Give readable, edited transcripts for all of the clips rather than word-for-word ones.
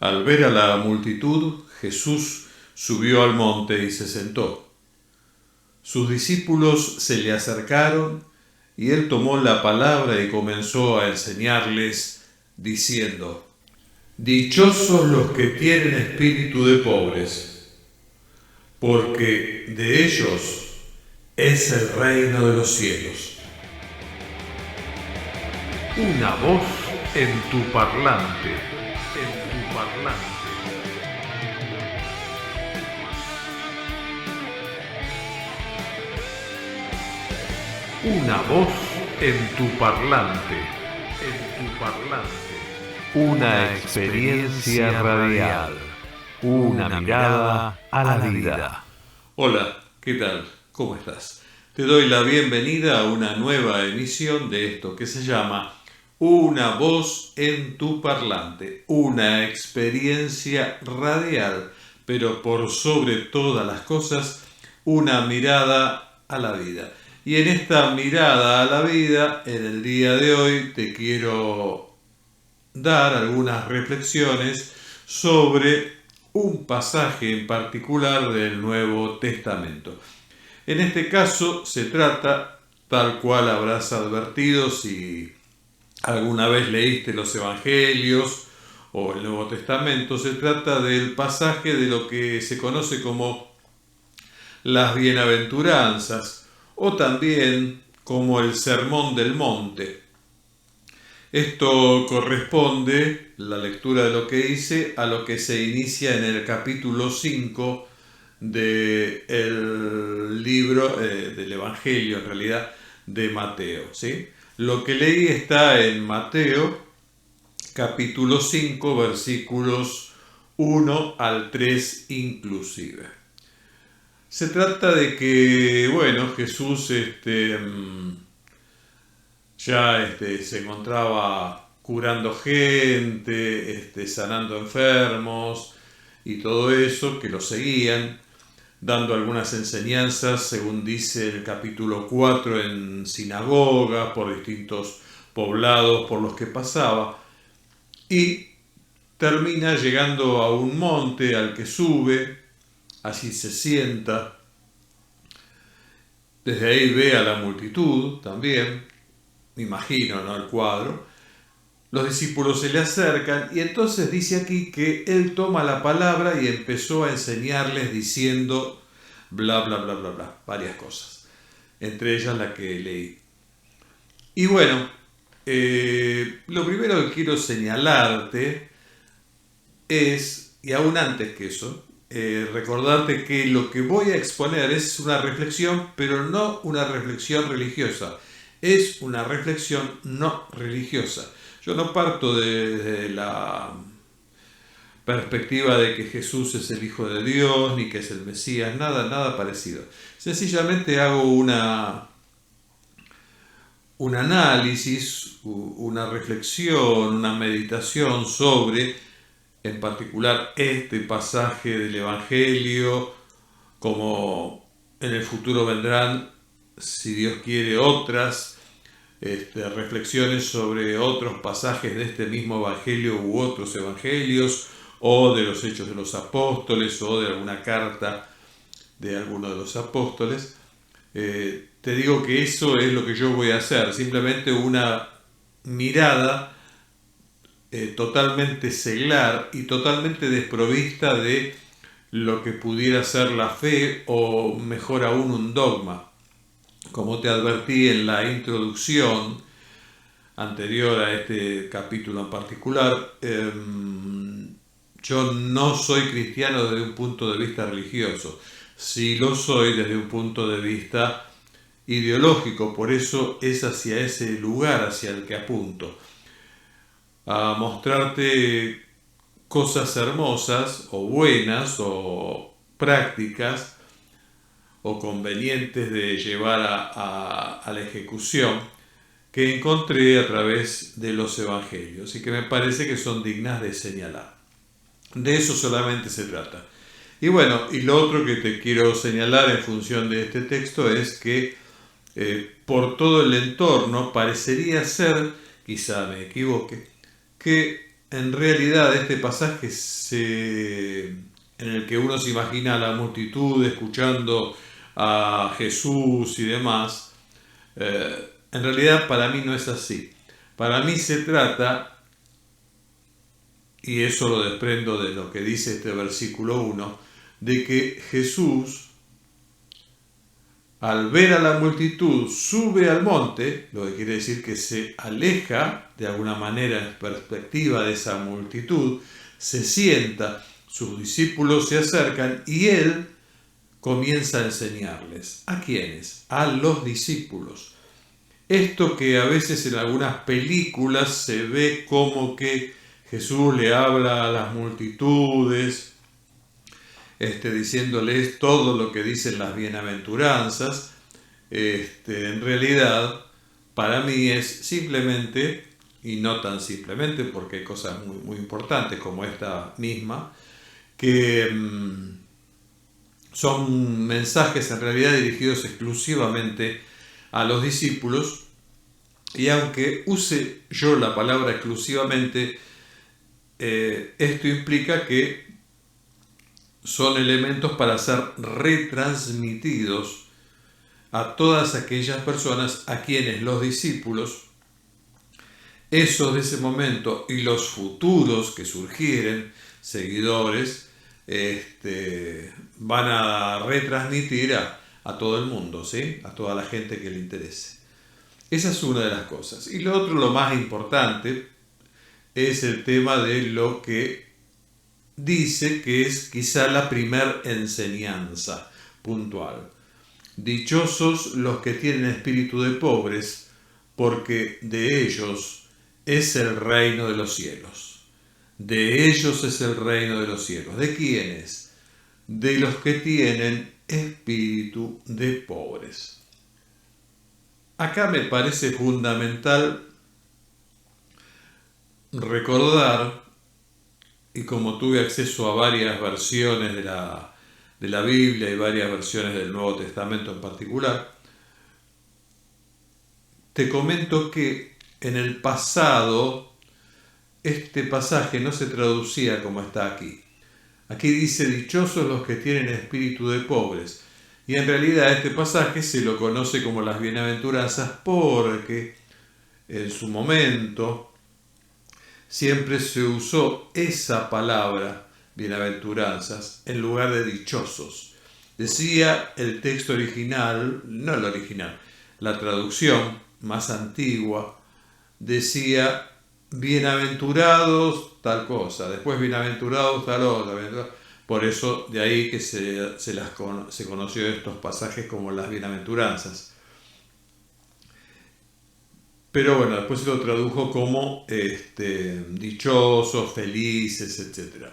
Al ver a la multitud, Jesús subió al monte y se sentó. Sus discípulos se le acercaron y él tomó la palabra y comenzó a enseñarles, diciendo: Dichosos los que tienen espíritu de pobres, porque de ellos es el reino de los cielos. Una voz en tu parlante, en tu parlante. Una voz en tu parlante, en tu parlante. Una experiencia radial, una mirada a la vida. Hola, ¿qué tal? ¿Cómo estás? Te doy la bienvenida a una nueva emisión de esto que se llama Una voz en tu parlante, una experiencia radial, pero por sobre todas las cosas, una mirada a la vida. Y en esta mirada a la vida, en el día de hoy, te quiero dar algunas reflexiones sobre un pasaje en particular del Nuevo Testamento. En este caso se trata, tal cual habrás advertido si alguna vez leíste los Evangelios o el Nuevo Testamento, se trata del pasaje de lo que se conoce como las bienaventuranzas o también como el Sermón del Monte. Esto corresponde, la lectura de lo que hice, a lo que se inicia en el capítulo 5 del libro, del Evangelio en realidad, de Mateo, ¿sí? Lo que leí está en Mateo, capítulo 5, versículos 1 al 3 inclusive. Se trata de que, bueno, Jesús se encontraba curando gente, sanando enfermos y todo eso, que lo seguían, dando algunas enseñanzas, según dice el capítulo 4, en sinagogas, por distintos poblados por los que pasaba, y termina llegando a un monte al que sube, allí se sienta, desde ahí ve a la multitud también, me imagino, ¿no?, el cuadro. Los discípulos se le acercan y entonces dice aquí que él toma la palabra y empezó a enseñarles diciendo bla, bla, bla, bla, bla, varias cosas, entre ellas la que leí. Y bueno, lo primero que quiero señalarte es, y aún antes que eso, recordarte que lo que voy a exponer es una reflexión, pero no una reflexión religiosa, es una reflexión no religiosa. Yo no parto de la perspectiva de que Jesús es el Hijo de Dios, ni que es el Mesías, nada parecido. Sencillamente hago un análisis, una reflexión, una meditación sobre, en particular, este pasaje del Evangelio, como en el futuro vendrán, si Dios quiere, otras reflexiones sobre otros pasajes de este mismo Evangelio u otros Evangelios, o de los Hechos de los Apóstoles, o de alguna carta de alguno de los apóstoles. Te digo que eso es lo que yo voy a hacer, simplemente una mirada totalmente seglar y totalmente desprovista de lo que pudiera ser la fe o mejor aún un dogma. Como te advertí en la introducción anterior a este capítulo en particular, yo no soy cristiano desde un punto de vista religioso, sí lo soy desde un punto de vista ideológico, por eso es hacia ese lugar hacia el que apunto, a mostrarte cosas hermosas o buenas o prácticas o convenientes de llevar a la ejecución que encontré a través de los evangelios y que me parece que son dignas de señalar. De eso solamente se trata. Y bueno, y lo otro que te quiero señalar en función de este texto es que por todo el entorno parecería ser, quizá me equivoque, que en realidad este pasaje en el que uno se imagina a la multitud escuchando a Jesús y demás, en realidad para mí no es así. Para mí se trata, y eso lo desprendo de lo que dice este versículo 1, de que Jesús, al ver a la multitud, sube al monte, lo que quiere decir que se aleja de alguna manera en perspectiva de esa multitud, se sienta, sus discípulos se acercan y él comienza a enseñarles. ¿A quiénes? A los discípulos. Esto que a veces en algunas películas se ve como que Jesús le habla a las multitudes, diciéndoles todo lo que dicen las bienaventuranzas, en realidad para mí es simplemente, y no tan simplemente porque hay cosas muy, muy importantes como esta misma, que son mensajes en realidad dirigidos exclusivamente a los discípulos, y aunque use yo la palabra exclusivamente, esto implica que son elementos para ser retransmitidos a todas aquellas personas a quienes los discípulos, esos de ese momento y los futuros que surgieren, seguidores, van a retransmitir a todo el mundo, ¿sí? A toda la gente que le interese. Esa es una de las cosas. Y lo otro, lo más importante, es el tema de lo que dice que es quizá la primer enseñanza puntual. Dichosos los que tienen espíritu de pobres, porque de ellos es el reino de los cielos. De ellos es el reino de los cielos. ¿De quiénes? De los que tienen espíritu de pobres. Acá me parece fundamental recordar, y como tuve acceso a varias versiones de la Biblia y varias versiones del Nuevo Testamento en particular, te comento que en el pasado este pasaje no se traducía como está aquí. Aquí dice dichosos los que tienen espíritu de pobres, y en realidad este pasaje se lo conoce como las bienaventuranzas porque en su momento siempre se usó esa palabra, bienaventuranzas, en lugar de dichosos. Decía el texto original, no el original, la traducción más antigua, decía bienaventurados tal cosa, después bienaventurados tal otra. Por eso de ahí que se conoció estos pasajes como las bienaventuranzas. Pero bueno, después se lo tradujo como dichosos, felices, etc.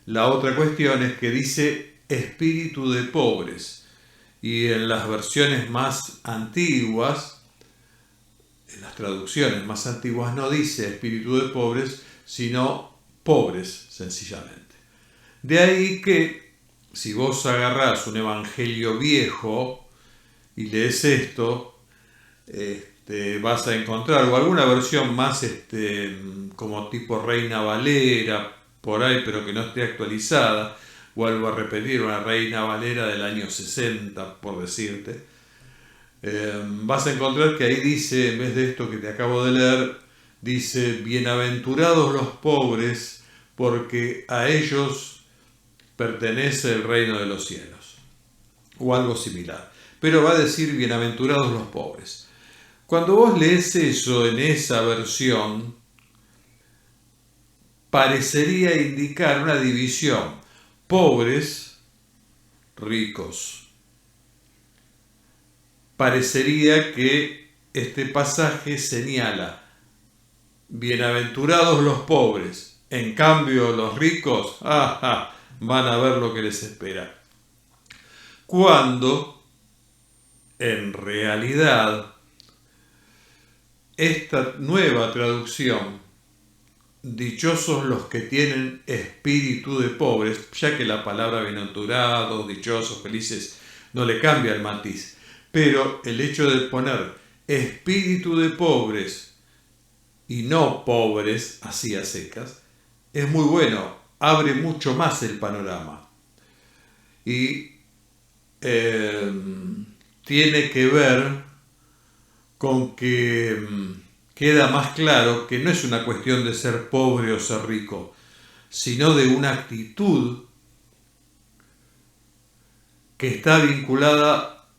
La otra cuestión es que dice espíritu de pobres. Y en las versiones más antiguas, en las traducciones más antiguas no dice espíritu de pobres, sino pobres, sencillamente. De ahí que si vos agarrás un evangelio viejo y lees esto, vas a encontrar, o alguna versión más como tipo Reina Valera, por ahí, pero que no esté actualizada, vuelvo a repetir, una Reina Valera del año 60, por decirte, vas a encontrar que ahí dice, en vez de esto que te acabo de leer, dice, bienaventurados los pobres, porque a ellos pertenece el reino de los cielos, o algo similar, pero va a decir bienaventurados los pobres. Cuando vos lees eso en esa versión, parecería indicar una división, pobres, ricos. Parecería que este pasaje señala, bienaventurados los pobres, en cambio los ricos, van a ver lo que les espera. Cuando, en realidad, esta nueva traducción, dichosos los que tienen espíritu de pobres, ya que la palabra bienaventurados, dichosos, felices, no le cambia el matiz, pero el hecho de poner espíritu de pobres y no pobres así a secas, es muy bueno, abre mucho más el panorama. Y tiene que ver con que queda más claro que no es una cuestión de ser pobre o ser rico, sino de una actitud que está vinculada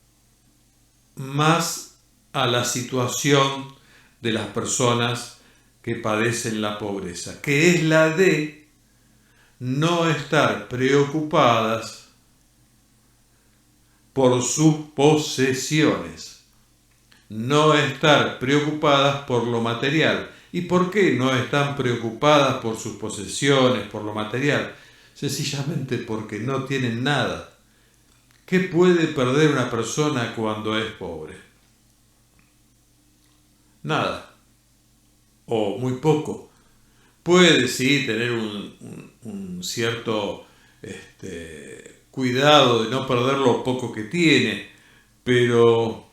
más a la situación de las personas que padecen la pobreza, que es la de no estar preocupadas por sus posesiones, no estar preocupadas por lo material. ¿Y por qué no están preocupadas por sus posesiones, por lo material? Sencillamente porque no tienen nada. ¿Qué puede perder una persona cuando es pobre? Nada, o muy poco. Puede sí tener un cierto cuidado de no perder lo poco que tiene, pero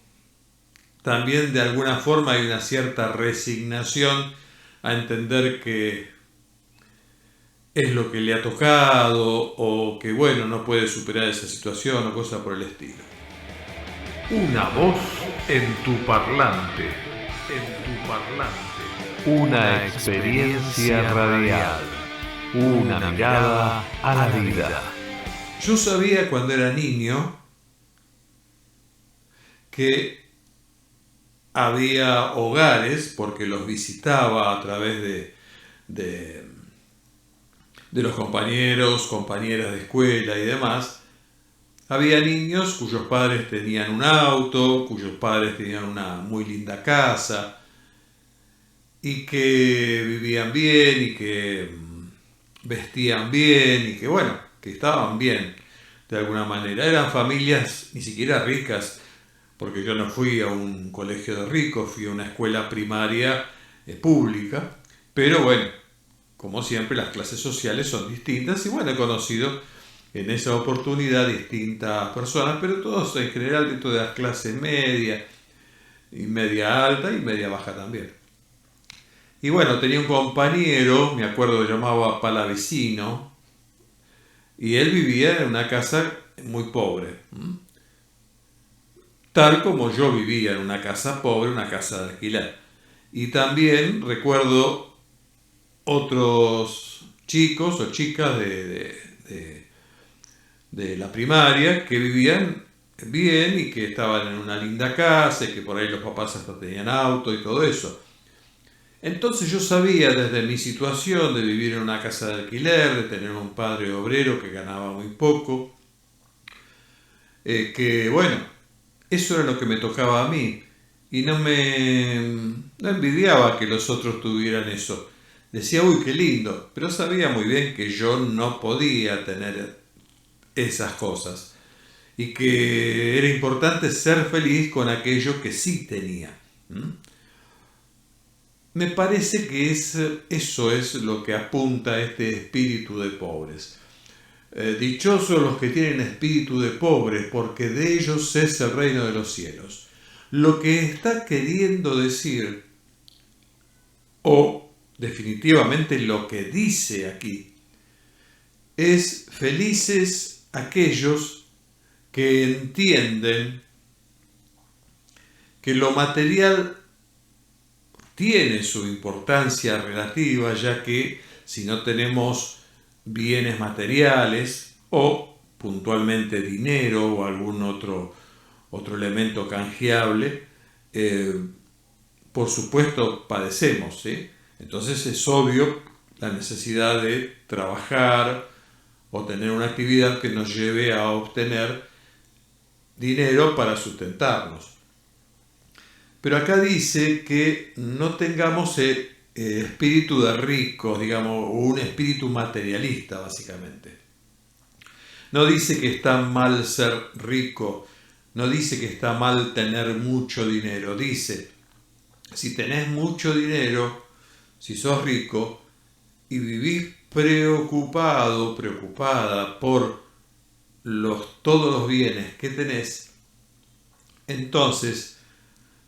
también de alguna forma hay una cierta resignación a entender que es lo que le ha tocado o que bueno, no puede superar esa situación o cosa por el estilo. Una voz en tu parlante, en tu parlante. Una experiencia radial, una mirada a la vida. Yo sabía cuando era niño que había hogares, porque los visitaba a través de los compañeros, compañeras de escuela y demás. Había niños cuyos padres tenían un auto, cuyos padres tenían una muy linda casa y que vivían bien y que vestían bien y que bueno, que estaban bien de alguna manera. Eran familias ni siquiera ricas, porque yo no fui a un colegio de ricos, fui a una escuela primaria pública, pero bueno, como siempre las clases sociales son distintas y bueno, he conocido en esa oportunidad distintas personas, pero todos en general dentro de la clase media y media alta y media baja también. Y bueno, tenía un compañero, me acuerdo que llamaba Palavecino, y él vivía en una casa muy pobre, tal como yo vivía en una casa pobre, una casa de alquiler. Y también recuerdo otros chicos o chicas de la primaria que vivían bien y que estaban en una linda casa y que por ahí los papás hasta tenían auto y todo eso. Entonces yo sabía desde mi situación de vivir en una casa de alquiler, de tener un padre obrero que ganaba muy poco, que bueno, eso era lo que me tocaba a mí y no envidiaba que los otros tuvieran eso. Decía, uy, qué lindo, pero sabía muy bien que yo no podía tener esas cosas y que era importante ser feliz con aquello que sí tenía. Me parece que eso es lo que apunta a este espíritu de pobres. Dichosos los que tienen espíritu de pobres, porque de ellos es el reino de los cielos. Lo que está queriendo decir, o definitivamente lo que dice aquí, es felices aquellos que entienden que lo material tiene su importancia relativa, ya que si no tenemos bienes materiales o puntualmente dinero o algún otro elemento canjeable, por supuesto padecemos, ¿sí? Entonces es obvio la necesidad de trabajar o tener una actividad que nos lleve a obtener dinero para sustentarnos. Pero acá dice que no tengamos espíritu de ricos, digamos, o un espíritu materialista, básicamente. No dice que está mal ser rico, no dice que está mal tener mucho dinero. Dice, si tenés mucho dinero, si sos rico y vivís preocupado, preocupada por todos los bienes que tenés, entonces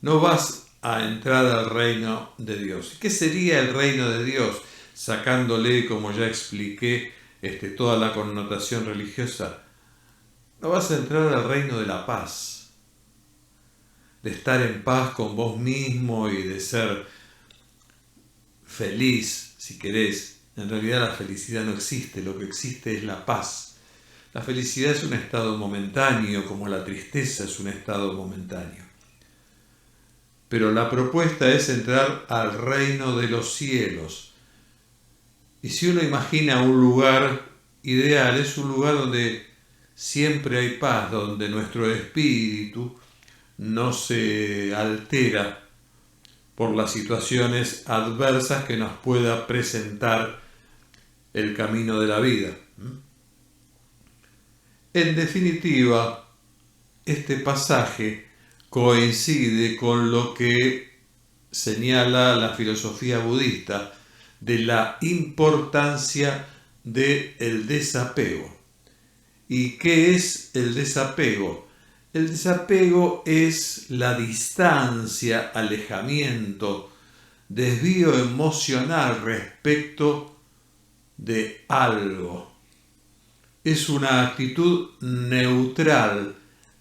no vas a entrar al reino de Dios. ¿Qué sería el reino de Dios? Sacándole, como ya expliqué, toda la connotación religiosa. No vas a entrar al reino de la paz, de estar en paz con vos mismo y de ser feliz, si querés. En realidad la felicidad no existe, lo que existe es la paz. La felicidad es un estado momentáneo, como la tristeza es un estado momentáneo. Pero la propuesta es entrar al reino de los cielos. Y si uno imagina un lugar ideal, es un lugar donde siempre hay paz, donde nuestro espíritu no se altera por las situaciones adversas que nos pueda presentar el camino de la vida. En definitiva, este pasaje coincide con lo que señala la filosofía budista de la importancia del desapego. ¿Y qué es el desapego? El desapego es la distancia, alejamiento, desvío emocional respecto de algo. Es una actitud neutral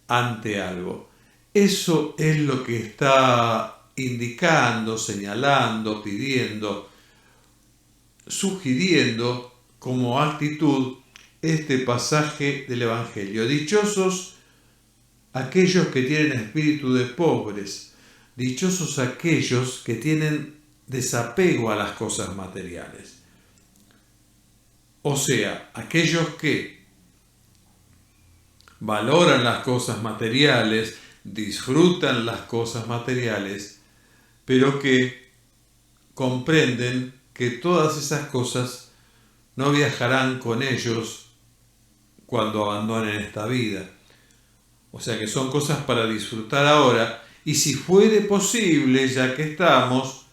ante algo. Eso es lo que está indicando, señalando, pidiendo, sugiriendo como actitud este pasaje del Evangelio. Dichosos aquellos que tienen espíritu de pobres, dichosos aquellos que tienen desapego a las cosas materiales. O sea, aquellos que valoran las cosas materiales, disfrutan las cosas materiales, pero que comprenden que todas esas cosas no viajarán con ellos cuando abandonen esta vida. O sea que son cosas para disfrutar ahora y si fuere posible, ya que estamos,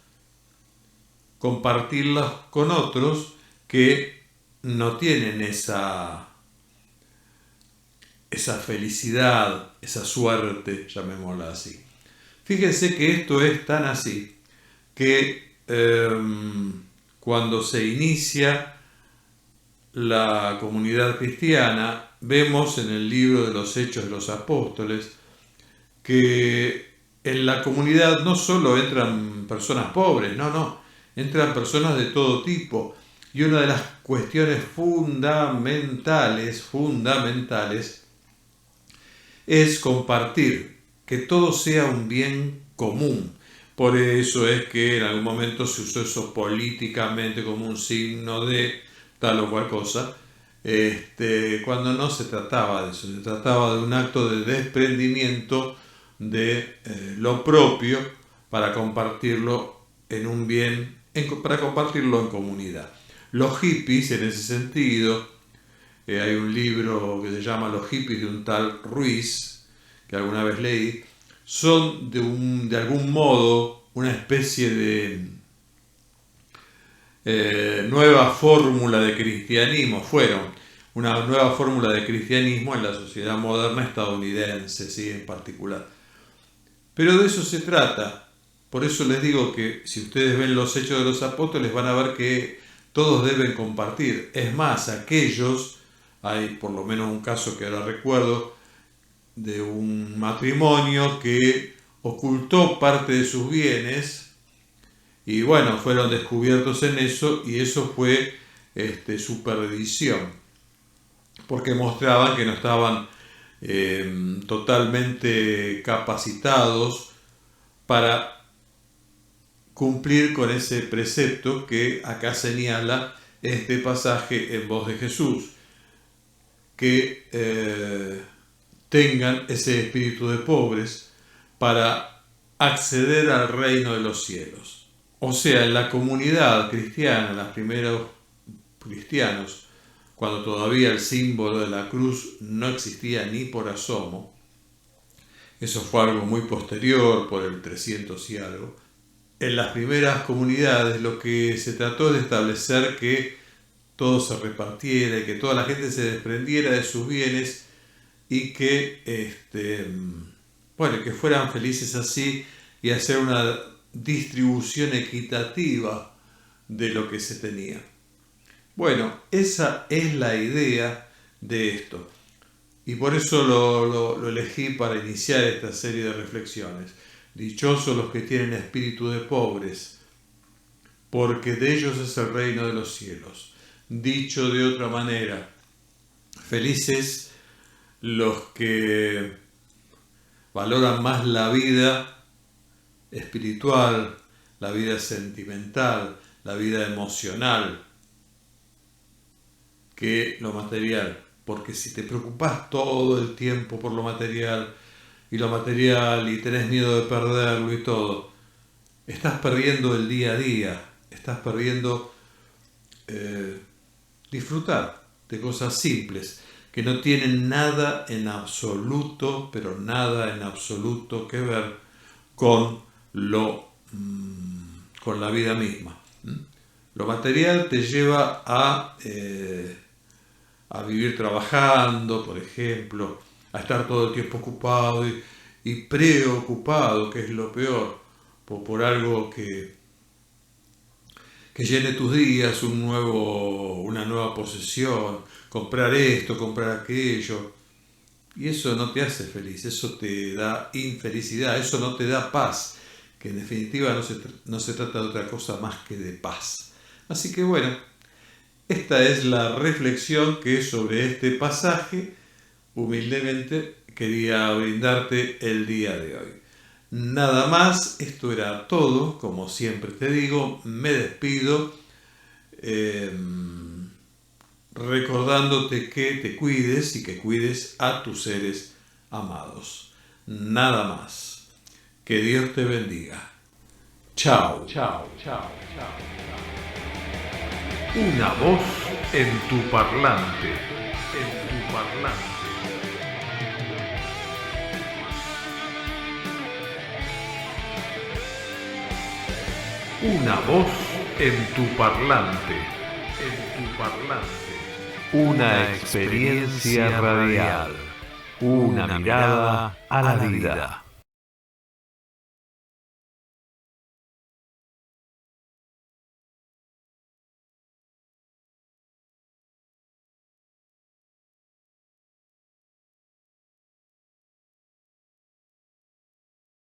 compartirlas con otros que no tienen esa felicidad, esa suerte, llamémosla así. Fíjense que esto es tan así que cuando se inicia la comunidad cristiana, vemos en el libro de los Hechos de los Apóstoles que en la comunidad no solo entran personas pobres, no, entran personas de todo tipo. Y una de las cuestiones fundamentales es compartir, que todo sea un bien común. Por eso es que en algún momento se usó eso políticamente como un signo de tal o cual cosa, cuando no se trataba de eso, se trataba de un acto de desprendimiento de lo propio para compartirlo en un bien, para compartirlo en comunidad. Los hippies, en ese sentido, hay un libro que se llama Los hippies de un tal Ruiz, que alguna vez leí, son de algún modo una especie de nueva fórmula de cristianismo, fueron una nueva fórmula de cristianismo en la sociedad moderna estadounidense, ¿sí? En particular. Pero de eso se trata. Por eso les digo que si ustedes ven los Hechos de los Apóstoles van a ver que todos deben compartir. Es más, hay por lo menos un caso que ahora recuerdo, de un matrimonio que ocultó parte de sus bienes y bueno, fueron descubiertos en eso y eso fue su perdición, porque mostraban que no estaban totalmente capacitados para cumplir con ese precepto que acá señala este pasaje en voz de Jesús, que tengan ese espíritu de pobres para acceder al reino de los cielos. O sea, en la comunidad cristiana, los primeros cristianos, cuando todavía el símbolo de la cruz no existía ni por asomo, eso fue algo muy posterior, por el 300 y algo, en las primeras comunidades lo que se trató de establecer que todo se repartiera y que toda la gente se desprendiera de sus bienes y que, que fueran felices así y hacer una distribución equitativa de lo que se tenía. Bueno, esa es la idea de esto. Y por eso lo elegí para iniciar esta serie de reflexiones. Dichosos los que tienen espíritu de pobres, porque de ellos es el reino de los cielos. Dicho de otra manera, felices los que valoran más la vida espiritual, la vida sentimental, la vida emocional, que lo material. Porque si te preocupas todo el tiempo por lo material y tenés miedo de perderlo y todo, estás perdiendo el día a día, estás perdiendo disfrutar de cosas simples que no tienen nada en absoluto, pero nada en absoluto que ver con con la vida misma. Lo material te lleva a vivir trabajando, por ejemplo, a estar todo el tiempo ocupado y preocupado, que es lo peor, por algo que llene tus días, una nueva posesión, comprar esto, comprar aquello. Y eso no te hace feliz, eso te da infelicidad, eso no te da paz, que en definitiva no se trata de otra cosa más que de paz. Así que bueno, esta es la reflexión que sobre este pasaje humildemente quería brindarte el día de hoy. Nada más, esto era todo, como siempre te digo, me despido recordándote que te cuides y que cuides a tus seres amados. Nada más. Que Dios te bendiga. Chao. Chao, chao, chao, chao. Una voz en tu parlante, en tu parlante. Una voz en tu parlante, en tu parlante. Una experiencia radial, una mirada a la vida.